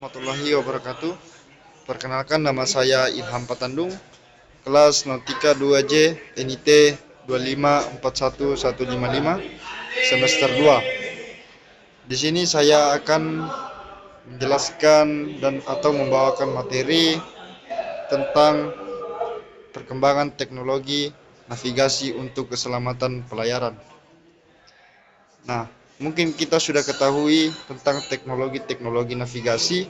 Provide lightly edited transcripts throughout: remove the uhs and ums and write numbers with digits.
Warahmatullahi wabarakatuh. Perkenalkan, nama saya Ilham Patandung, kelas Nautika 2J NIT 2541155 semester 2. Di sini saya akan menjelaskan dan atau membawakan materi tentang perkembangan teknologi navigasi untuk keselamatan pelayaran. Nah, mungkin kita sudah ketahui tentang teknologi-teknologi navigasi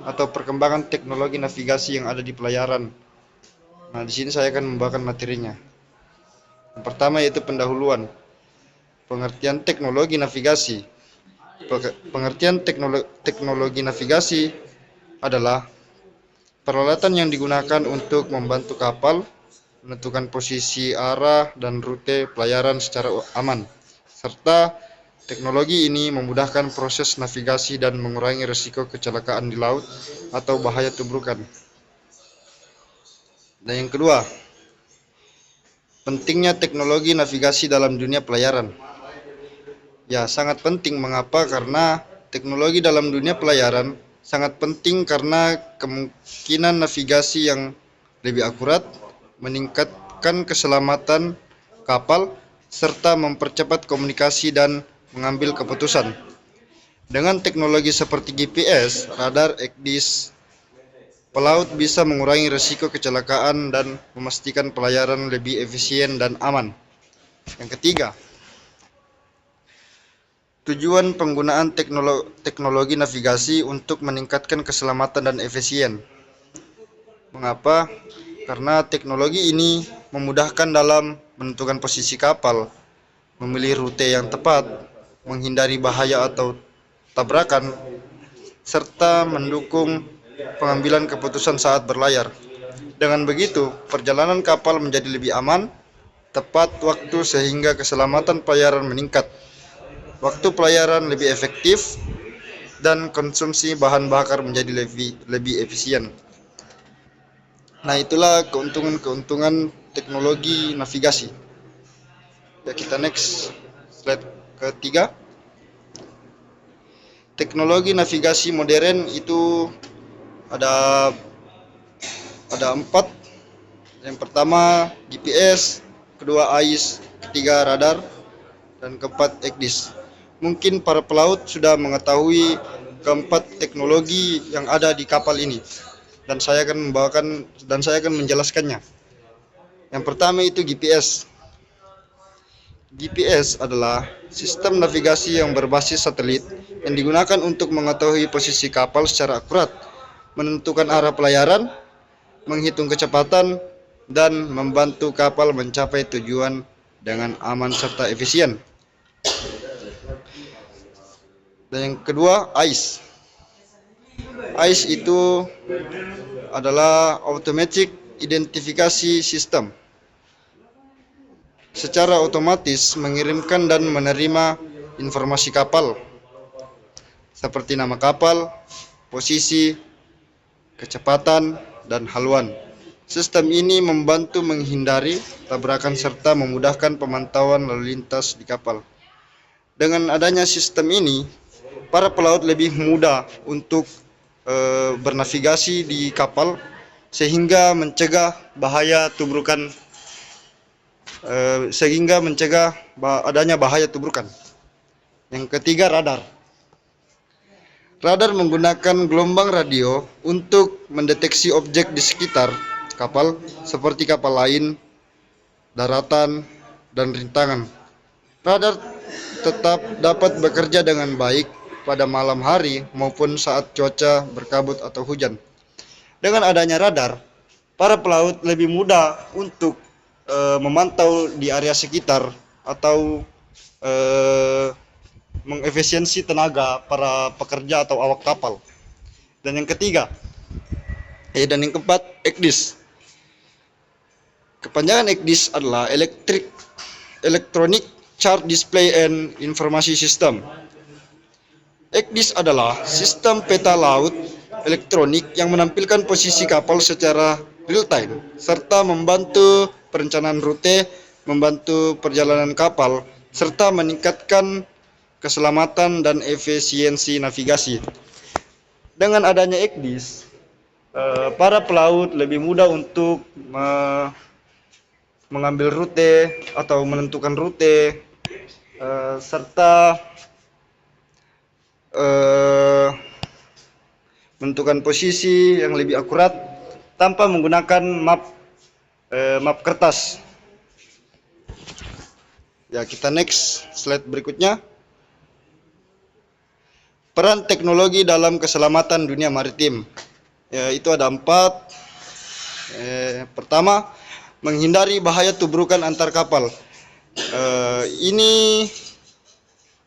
atau perkembangan teknologi navigasi yang ada di pelayaran. Nah, di sini saya akan membawakan materinya. Yang pertama yaitu pendahuluan. Pengertian teknologi navigasi. Pengertian teknologi navigasi adalah peralatan yang digunakan untuk membantu kapal menentukan posisi, arah, dan rute pelayaran secara aman, serta teknologi ini memudahkan proses navigasi dan mengurangi risiko kecelakaan di laut atau bahaya tubrukan. Dan yang kedua, pentingnya teknologi navigasi dalam dunia pelayaran. Ya, sangat penting. Mengapa? Karena teknologi dalam dunia pelayaran sangat penting karena kemungkinan navigasi yang lebih akurat, meningkatkan keselamatan kapal, serta mempercepat komunikasi dan mengambil keputusan. Dengan teknologi seperti GPS, radar, ECDIS, pelaut bisa mengurangi risiko kecelakaan dan memastikan pelayaran lebih efisien dan aman. Yang ketiga, tujuan penggunaan teknologi navigasi untuk meningkatkan keselamatan dan efisien. Mengapa? Karena teknologi ini memudahkan dalam menentukan posisi kapal, memilih rute yang tepat, menghindari bahaya atau tabrakan, serta mendukung pengambilan keputusan saat berlayar. Dengan begitu, perjalanan kapal menjadi lebih aman, tepat waktu sehingga keselamatan pelayaran meningkat, waktu pelayaran lebih efektif, dan konsumsi bahan bakar menjadi lebih efisien. Nah, itulah keuntungan-keuntungan teknologi navigasi. Ya, kita next slide ketiga. Teknologi navigasi modern itu ada 4. Yang pertama GPS, kedua AIS, ketiga radar, dan keempat ECDIS. Mungkin para pelaut sudah mengetahui keempat teknologi yang ada di kapal ini, dan saya akan menjelaskannya. Yang pertama itu GPS. GPS adalah sistem navigasi yang berbasis satelit yang digunakan untuk mengetahui posisi kapal secara akurat, menentukan arah pelayaran, menghitung kecepatan, dan membantu kapal mencapai tujuan dengan aman serta efisien. Dan yang kedua, AIS. AIS itu adalah Automatic Identification System. Secara otomatis mengirimkan dan menerima informasi kapal seperti nama kapal, posisi, kecepatan, dan haluan. Sistem ini membantu menghindari tabrakan serta memudahkan pemantauan lalu lintas di kapal. Dengan adanya sistem ini, para pelaut lebih mudah untuk bernavigasi di kapal sehingga mencegah bahaya tubrukan, adanya bahaya tubrukan. Yang ketiga, radar. Radar menggunakan gelombang radio untuk mendeteksi objek di sekitar kapal seperti kapal lain, daratan, dan rintangan. Radar tetap dapat bekerja dengan baik pada malam hari maupun saat cuaca berkabut atau hujan. Dengan adanya radar, para pelaut lebih mudah untuk memantau di area sekitar atau mengefisiensi tenaga para pekerja atau awak kapal. Dan yang keempat, ECDIS. Kepanjangan ECDIS adalah Electronic Chart Display and Information System. ECDIS adalah sistem peta laut elektronik yang menampilkan posisi kapal secara real time serta membantu perencanaan rute, membantu perjalanan kapal, serta meningkatkan keselamatan dan efisiensi navigasi. Dengan adanya ECDIS, para pelaut lebih mudah untuk mengambil rute atau menentukan rute, serta eh, menentukan posisi yang lebih akurat tanpa menggunakan map kertas. Ya, kita next slide berikutnya. Peran teknologi dalam keselamatan dunia maritim. Ya, itu ada 4. Pertama, menghindari bahaya tubrukan antar kapal. Ini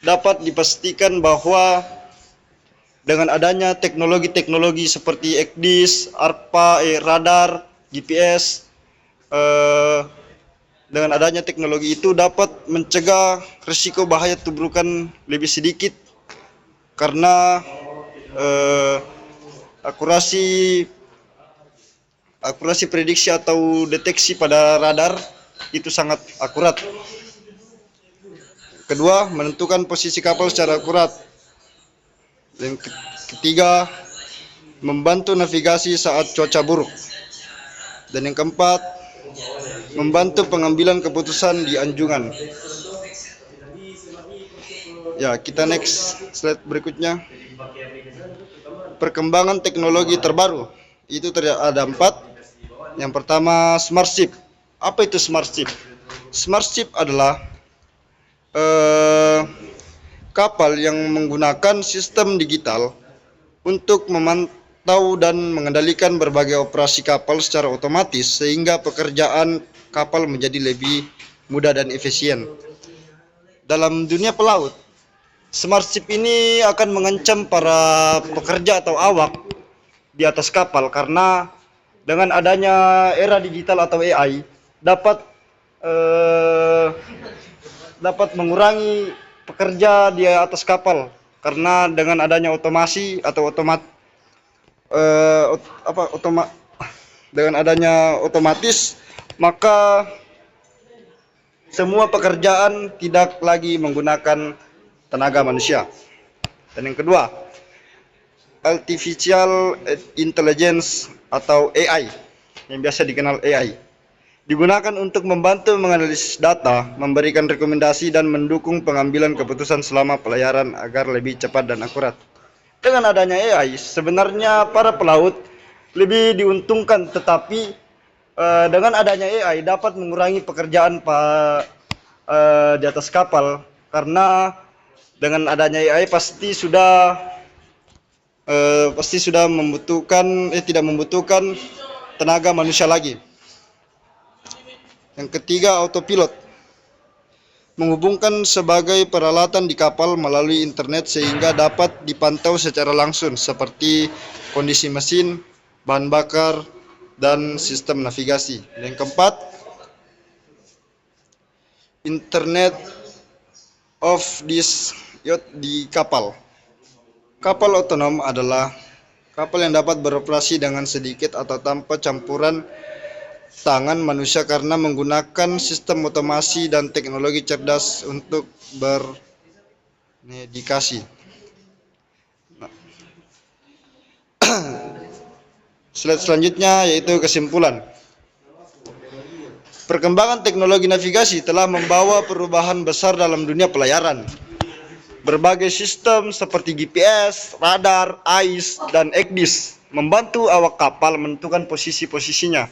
dapat dipastikan bahwa dengan adanya teknologi-teknologi seperti ECDIS, ARPA, radar, GPS, dengan adanya teknologi itu dapat mencegah risiko bahaya tubrukan lebih sedikit karena akurasi prediksi atau deteksi pada radar itu sangat akurat. Kedua, menentukan posisi kapal secara akurat. Dan ketiga, membantu navigasi saat cuaca buruk. Dan yang keempat, membantu pengambilan keputusan di anjungan. Ya, kita next slide berikutnya. Perkembangan teknologi terbaru. Itu ada 4. Yang pertama, smart ship. Apa itu smart ship? Smart ship adalah kapal yang menggunakan sistem digital untuk memantau dan mengendalikan berbagai operasi kapal secara otomatis sehingga pekerjaan kapal menjadi lebih mudah dan efisien. Dalam dunia pelaut, smart ship ini akan mengancam para pekerja atau awak di atas kapal karena dengan adanya era digital atau AI dapat mengurangi pekerja di atas kapal karena dengan adanya otomasi atau dengan adanya otomatis, maka semua pekerjaan tidak lagi menggunakan tenaga manusia. Dan yang kedua, artificial intelligence atau AI, yang biasa dikenal AI, digunakan untuk membantu menganalisis data, memberikan rekomendasi dan mendukung pengambilan keputusan selama pelayaran agar lebih cepat dan akurat. Dengan adanya AI, sebenarnya para pelaut lebih diuntungkan, tetapi dengan adanya AI dapat mengurangi pekerjaan di atas kapal karena dengan adanya AI pasti sudah tidak membutuhkan tenaga manusia lagi. Yang ketiga, autopilot. Menghubungkan sebagai peralatan di kapal melalui internet sehingga dapat dipantau secara langsung seperti kondisi mesin, bahan bakar, dan sistem navigasi. Yang keempat, Internet of Things di kapal. Kapal otonom adalah kapal yang dapat beroperasi dengan sedikit atau tanpa campuran tangan manusia karena menggunakan sistem otomasi dan teknologi cerdas untuk bernavigasi. Slide selanjutnya yaitu kesimpulan. Perkembangan teknologi navigasi telah membawa perubahan besar dalam dunia pelayaran. Berbagai sistem seperti GPS, radar, AIS, dan ECDIS membantu awak kapal menentukan posisi-posisinya,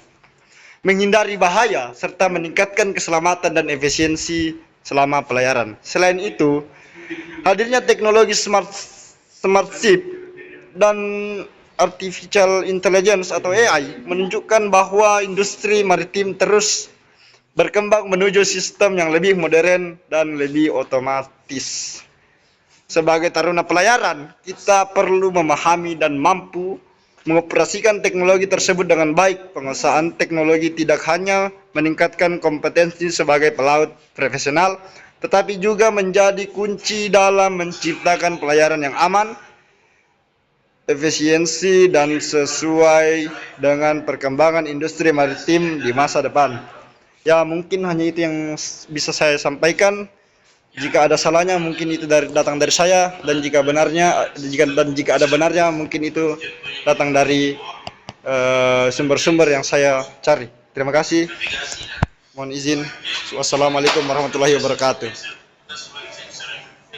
menghindari bahaya, serta meningkatkan keselamatan dan efisiensi selama pelayaran. Selain itu, hadirnya teknologi smart ship dan artificial intelligence atau AI menunjukkan bahwa industri maritim terus berkembang menuju sistem yang lebih modern dan lebih otomatis. Sebagai taruna pelayaran, kita perlu memahami dan mampu mengoperasikan teknologi tersebut dengan baik. Penguasaan teknologi tidak hanya meningkatkan kompetensi sebagai pelaut profesional, tetapi juga menjadi kunci dalam menciptakan pelayaran yang aman, efisiensi, dan sesuai dengan perkembangan industri maritim di masa depan. Ya, mungkin hanya itu yang bisa saya sampaikan. Jika ada salahnya mungkin itu datang dari saya, dan jika ada benarnya mungkin itu datang dari sumber-sumber yang saya cari. Terima kasih. Mohon izin. Wassalamualaikum warahmatullahi wabarakatuh.